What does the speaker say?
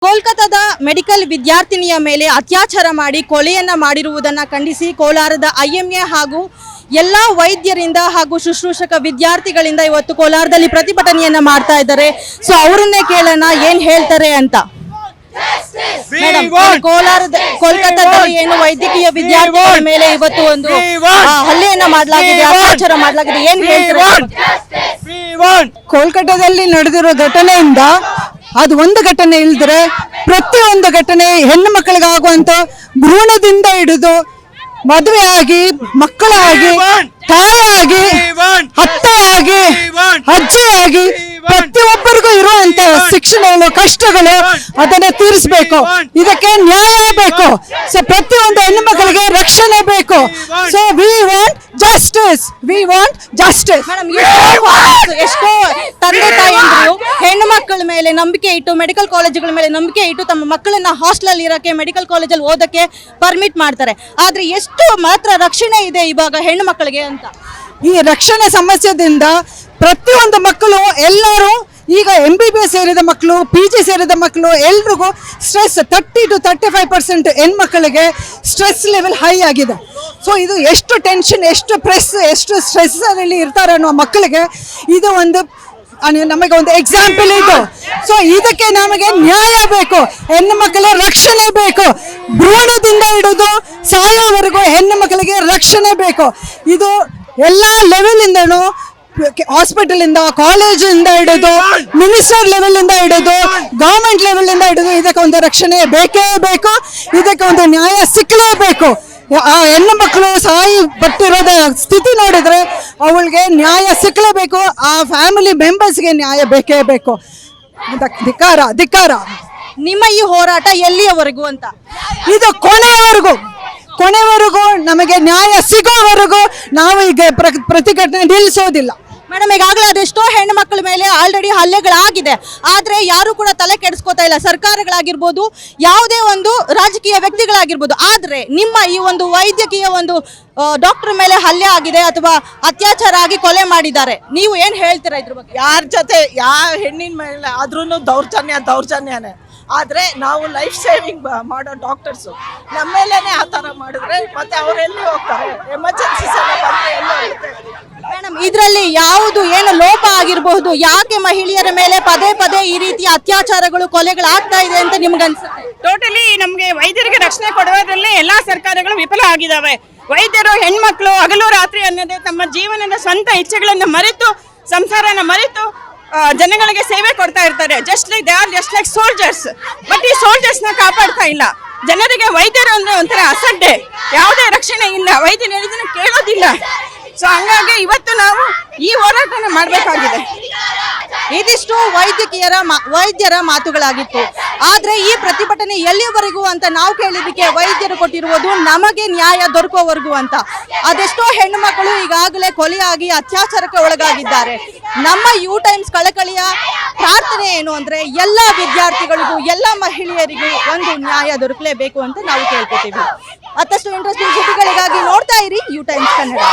ಕೋಲ್ಕತ್ತಾದ medical ವಿದ್ಯಾರ್ಥಿನಿಯ ಮೇಲೆ ಅತ್ಯಾಚಾರ ಮಾಡಿ ಕೊಲೆಯನ್ನ ಮಾಡಿರುವುದನ್ನು ಖಂಡಿಸಿ ಕೋಲಾರದ ಐಎಂಎ ಹಾಗೂ ಎಲ್ಲ ವೈದ್ಯರಿಂದ ಹಾಗೂ ಶುಶ್ರೂಷಕ ವಿದ್ಯಾರ್ಥಿಗಳಿಂದ ಇವತ್ತು ಕೋಲಾರದಲ್ಲಿ ಪ್ರತಿಭಟನೆಯನ್ನ ಮಾಡ್ತಾ ಇದ್ದಾರೆ. ಸೊ ಅವರನ್ನೇ ಕೇಳೋಣ ಏನ್ ಹೇಳ್ತಾರೆ ಅಂತ. ಮೇಡಮ್, ಕೋಲ್ಕತ್ತಾದಲ್ಲಿ ಏನು ವೈದ್ಯಕೀಯ ವಿದ್ಯಾರ್ಥಿಗಳ ಮೇಲೆ ಇವತ್ತು ಒಂದು ಹಲ್ಲೆಯನ್ನ ಮಾಡಲಾಗಿದೆ, ಅತ್ಯಾಚಾರ ಮಾಡಲಾಗಿದೆ, ಏನ್ ಹೇಳ್ತಾರೆ? ಕೋಲ್ಕತ್ತಾದಲ್ಲಿ ನಡೆದಿರೋ ಘಟನೆಯಿಂದ ಅದು ಒಂದು ಘಟನೆ ಇಲ್ದ್ರೆ ಪ್ರತಿಯೊಂದು ಘಟನೆ ಹೆಣ್ಣು ಮಕ್ಕಳಿಗಾಗುವಂತ ಭ್ರೂಣದಿಂದ ಹಿಡಿದು ಮದುವೆ ಆಗಿ ಮಕ್ಕಳಾಗಿ ತಾಯಿಯಾಗಿ ಅತ್ತೆಯಾಗಿ ಅಜ್ಜಿಯಾಗಿ ಪ್ರತಿಯೊಬ್ಬರಿಗೂ ಇರುವಂತ ಶಿಕ್ಷಣಗಳು ಕಷ್ಟಗಳು ಅದನ್ನ ತೀರಿಸಬೇಕು. ಇದಕ್ಕೆ ನ್ಯಾಯ ಬೇಕು. ಸೊ ಪ್ರತಿಯೊಂದು ಹೆಣ್ಣು ಮಕ್ಕಳಿಗೆ ರಕ್ಷಣೆ ಬೇಕು. So we want justice, we want justice. ಎಷ್ಟೋ ತಂದೆ ತಾಯಿಯಂದ್ರು ಹೆಣ್ಣು ಮಕ್ಕಳ ಮೇಲೆ ನಂಬಿಕೆ ಇಟ್ಟು ಮೆಡಿಕಲ್ ಕಾಲೇಜುಗಳ ಮೇಲೆ ನಂಬಿಕೆ ಇಟ್ಟು ತಮ್ಮ ಮಕ್ಕಳನ್ನ ಹಾಸ್ಟೆಲ್ ಇರಕ್ಕೆ ಮೆಡಿಕಲ್ ಕಾಲೇಜಲ್ಲಿ ಓದಕ್ಕೆ ಪರ್ಮಿಟ್ ಮಾಡ್ತಾರೆ. ಆದ್ರೆ ಎಷ್ಟು ಮಾತ್ರ ರಕ್ಷಣೆ ಇದೆ ಇವಾಗ ಹೆಣ್ಣು ಮಕ್ಕಳಿಗೆ ಅಂತ. ಈ ರಕ್ಷಣೆ ಸಮಸ್ಯೆದಿಂದ ಪ್ರತಿಯೊಂದು ಮಕ್ಕಳು ಎಲ್ಲರೂ ಈಗ MBBS ಸೇರಿದ ಮಕ್ಕಳು, PG ಸೇರಿದ ಮಕ್ಕಳು ಎಲ್ರಿಗೂ ಸ್ಟ್ರೆಸ್ 30 to 35% ಹೆಣ್ಮಕ್ಕಳಿಗೆ ಸ್ಟ್ರೆಸ್ ಲೆವೆಲ್ ಹೈ ಆಗಿದೆ. ಸೊ ಇದು ಎಷ್ಟು ಟೆನ್ಷನ್, ಎಷ್ಟು ಪ್ರೆಸ್, ಎಷ್ಟು ಸ್ಟ್ರೆಸ್ ಅಲ್ಲಿ ಇರ್ತಾರೆ ಅನ್ನೋ ಮಕ್ಕಳಿಗೆ ಇದು ಒಂದು ನಮಗೆ ಒಂದು ಎಕ್ಸಾಂಪಲ್ ಇದು. ಸೊ ಇದಕ್ಕೆ ನಮಗೆ ನ್ಯಾಯ ಬೇಕು, ಹೆಣ್ಣು ಮಕ್ಕಳ ರಕ್ಷಣೆ ಬೇಕು. ಭ್ರೂಣದಿಂದ ಹಿಡಿದು ಸಾಯೋವರೆಗೂ ಹೆಣ್ಣು ಮಕ್ಕಳಿಗೆ ರಕ್ಷಣೆ ಬೇಕು. ಇದು ಎಲ್ಲ ಲೆವೆಲ್ ಇಂದನು, ಹಾಸ್ಪಿಟಲ್ ಇಂದ, ಕಾಲೇಜಿಂದ ಹಿಡಿದು ಮಿನಿಸ್ಟರ್ ಲೆವೆಲ್ ಇಂದ ಹಿಡಿದು ಗವರ್ಮೆಂಟ್ ಲೆವೆಲ್ ಇಂದ ಹಿಡಿದು ಇದಕ್ಕೆ ಒಂದು ರಕ್ಷಣೆ ಬೇಕೇ ಬೇಕು. ಇದಕ್ಕೆ ಒಂದು ನ್ಯಾಯ ಸಿಕ್ಕಲೇಬೇಕು. ಆ ಹೆಣ್ಣು ಮಕ್ಕಳು ಸಾಯಿ ಪಟ್ಟಿರೋದ ಸ್ಥಿತಿ ನೋಡಿದ್ರೆ ಅವಳಿಗೆ ನ್ಯಾಯ ಸಿಕ್ಕಲೇಬೇಕು. ಆ ಫ್ಯಾಮಿಲಿ ಮೆಂಬರ್ಸ್ಗೆ ನ್ಯಾಯ ಬೇಕೇ ಬೇಕು. ಧಿಕ್ಕಾರ ಧಿಕ್ಕಾರ. ನಿಮ್ಮ ಈ ಹೋರಾಟ ಎಲ್ಲಿಯವರೆಗೂ ಅಂತ? ಇದು ಕೊನೆವರೆಗೂ ನಮಗೆ ನ್ಯಾಯ ಸಿಗೋವರೆಗೂ ನಾವು ಈಗ ಪ್ರತಿಭಟನೆ ನಿಲ್ಲಿಸೋದಿಲ್ಲ. ಮೇಡಮ್, ಈಗಾಗಲೇ ಅದೆಷ್ಟೋ ಹೆಣ್ಣು ಮಕ್ಕಳ ಮೇಲೆ ಆಲ್ರೆಡಿ ಹಲ್ಲೆಗಳಾಗಿದೆ. ಆದರೆ ಯಾರು ಕೂಡ ತಲೆ ಕೆಡಿಸ್ಕೋತಾ ಇಲ್ಲ, ಸರ್ಕಾರಗಳಾಗಿರ್ಬೋದು, ಯಾವುದೇ ಒಂದು ರಾಜಕೀಯ ವ್ಯಕ್ತಿಗಳಾಗಿರ್ಬೋದು. ಆದರೆ ನಿಮ್ಮ ಈ ಒಂದು ವೈದ್ಯಕೀಯ ಒಂದು ಡಾಕ್ಟರ್ ಮೇಲೆ ಹಲ್ಲೆ ಆಗಿದೆ ಅಥವಾ ಅತ್ಯಾಚಾರ ಆಗಿ ಕೊಲೆ ಮಾಡಿದ್ದಾರೆ, ನೀವು ಏನು ಹೇಳ್ತೀರಾ ಇದ್ರ ಬಗ್ಗೆ? ಯಾರ ಜೊತೆ ಯಾವ ಹೆಣ್ಣಿನ ಮೇಲೆ ಆದ್ರೂ ದೌರ್ಜನ್ಯನೇ. ಆದರೆ ನಾವು ಲೈಫ್ ಸೇವಿಂಗ್ ಮಾಡೋ ಡಾಕ್ಟರ್ಸು ನಮ್ಮ ಮೇಲೇನೆ ಆ ಥರ ಮಾಡಿದ್ರೆ ಮತ್ತೆ ಅವರೆಲ್ಲಿ ಹೋಗ್ತಾರೆ? ಎಮರ್ಜೆನ್ಸೀಸ್ ಎಲ್ಲ ಬಂದರೆ ಎಲ್ಲ ಹೋಗುತ್ತೆ. ಮೇಡಮ್, ಇದರಲ್ಲಿ ಯಾವುದು ಏನು ಲೋಪ ಆಗಿರಬಹುದು? ಯಾಕೆ ಮಹಿಳೆಯರ ಮೇಲೆ ಪದೇ ಪದೇ ಈ ರೀತಿಯ ಅತ್ಯಾಚಾರಗಳು, ಕೊಲೆಗಳು ಆಗ್ತಾ ಇದೆ ಅಂತ ನಿಮ್ಗೆ ಅನ್ಸುತ್ತೆ? ಟೋಟಲಿ ನಮಗೆ ವೈದ್ಯರಿಗೆ ರಕ್ಷಣೆ ಕೊಡುವುದರಲ್ಲಿ ಎಲ್ಲಾ ಸರ್ಕಾರಗಳು ವಿಫಲ ಆಗಿದ್ದಾವೆ. ವೈದ್ಯರು ಹೆಣ್ಮಕ್ಳು ಹಗಲು ರಾತ್ರಿ ಅನ್ನದೇ ತಮ್ಮ ಜೀವನದ ಸ್ವಂತ ಇಚ್ಛೆಗಳನ್ನು ಮರೆತು, ಸಂಸಾರನ ಮರೆತು ಜನಗಳಿಗೆ ಸೇವೆ ಕೊಡ್ತಾ ಇರ್ತಾರೆ. Just like soldiers. ಬಟ್ ಈ ಸೋಲ್ಜರ್ಸ್ನ ಕಾಪಾಡ್ತಾ ಇಲ್ಲ. ಜನರಿಗೆ ವೈದ್ಯರು ಅಂದ್ರೆ ಒಂಥರ ಅಸಡ್ಡೆ, ಯಾವುದೇ ರಕ್ಷಣೆ ಇಲ್ಲ, ವೈದ್ಯರು ಹೇಳಿದ್ರೆ ಕೇಳೋದಿಲ್ಲ. ಸೊ ಹಂಗಾಗಿ ಇವತ್ತು ನಾವು ಈ ಹೋರಾಟನ ಮಾಡಬೇಕಾಗಿದೆ. ಇದಿಷ್ಟು ವೈದ್ಯರ ಮಾತುಗಳಾಗಿತ್ತು. ಆದ್ರೆ ಈ ಪ್ರತಿಭಟನೆ ಎಲ್ಲಿವರೆಗೂ ಅಂತ ನಾವು ಕೇಳಿದಕ್ಕೆ ವೈದ್ಯರು ಕೊಟ್ಟಿರುವುದು ನಮಗೆ ನ್ಯಾಯ ದೊರಕುವವರೆಗೂ ಅಂತ. ಅದೆಷ್ಟೋ ಹೆಣ್ಣು ಮಕ್ಕಳು ಈಗಾಗಲೇ ಕೊಲೆಯಾಗಿ ಅತ್ಯಾಚಾರಕ್ಕೆ ಒಳಗಾಗಿದ್ದಾರೆ. ನಮ್ಮ ಯು ಟೈಮ್ಸ್ ಕಳಕಳಿಯ ಪ್ರಾರ್ಥನೆ ಏನು ಅಂದ್ರೆ ಎಲ್ಲ ವಿದ್ಯಾರ್ಥಿಗಳಿಗೂ, ಎಲ್ಲ ಮಹಿಳೆಯರಿಗೂ ಒಂದು ನ್ಯಾಯ ದೊರಕಲೇಬೇಕು ಅಂತ ನಾವು ಕೇಳ್ಕೊತೀವಿ. ಮತ್ತಷ್ಟು ಇಂಟ್ರೆಸ್ಟಿಂಗ್ ಸುದ್ದಿಗಳಿಗಾಗಿ ನೋಡ್ತಾ ಇರಿ ಯು ಟೈಮ್ಸ್ ಕನ್ನಡ.